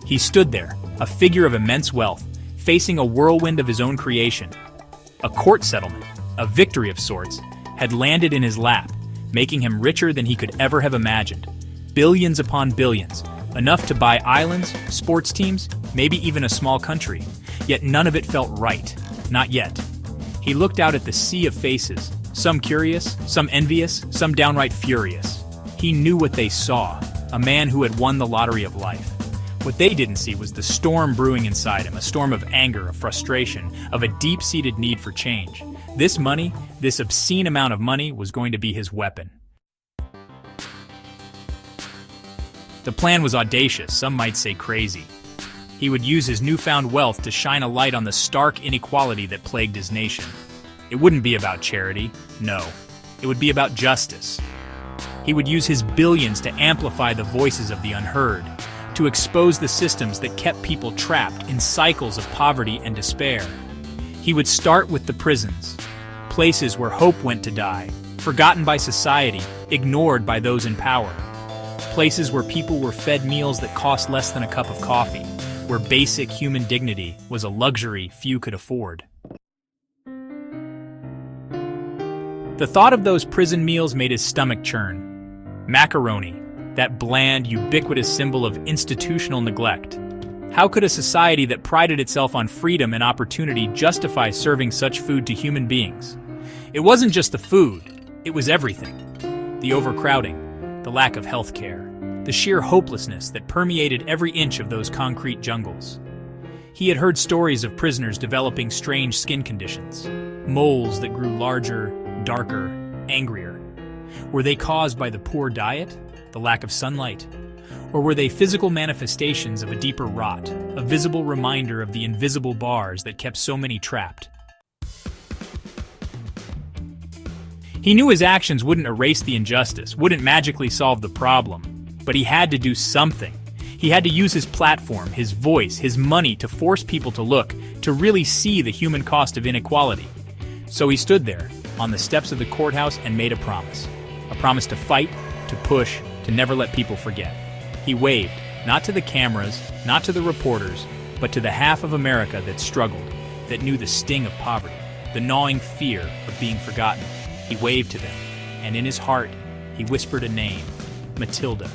He stood there, a figure of immense wealth, facing a whirlwind of his own creation. A court settlement, a victory of sorts, had landed in his lap, making him richer than he could ever have imagined. Billions upon billions, enough to buy islands, sports teams, maybe even a small country. Yet none of it felt right. Not yet. He looked out at the sea of faces, some curious, some envious, some downright furious. He knew what they saw, a man who had won the lottery of life. What they didn't see was the storm brewing inside him, a storm of anger, of frustration, of a deep-seated need for change. This money, this obscene amount of money, was going to be his weapon. The plan was audacious, some might say crazy. He would use his newfound wealth to shine a light on the stark inequality that plagued his nation. It wouldn't be about charity, no. It would be about justice. He would use his billions to amplify the voices of the unheard, to expose the systems that kept people trapped in cycles of poverty and despair. He would start with the prisons, places where hope went to die, forgotten by society, ignored by those in power. Places where people were fed meals that cost less than a cup of coffee, where basic human dignity was a luxury few could afford. The thought of those prison meals made his stomach churn. Macaroni, that bland, ubiquitous symbol of institutional neglect. How could a society that prided itself on freedom and opportunity justify serving such food to human beings? It wasn't just the food, it was everything. The overcrowding, the lack of health care, the sheer hopelessness that permeated every inch of those concrete jungles. He had heard stories of prisoners developing strange skin conditions, moles that grew larger, darker, angrier. Were they caused by the poor diet, the lack of sunlight? Or were they physical manifestations of a deeper rot, a visible reminder of the invisible bars that kept so many trapped? He knew his actions wouldn't erase the injustice, wouldn't magically solve the problem, but he had to do something. He had to use his platform, his voice, his money to force people to look, to really see the human cost of inequality. So he stood there, on the steps of the courthouse, and made a promise to fight, to push, to never let people forget. He waved, not to the cameras, not to the reporters, but to the half of America that struggled, that knew the sting of poverty, the gnawing fear of being forgotten. He waved to them, and in his heart, he whispered a name, Matilda,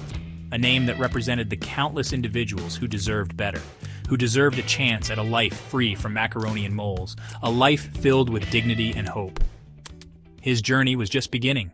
a name that represented the countless individuals who deserved better, who deserved a chance at a life free from macaroni and moles, a life filled with dignity and hope. His journey was just beginning.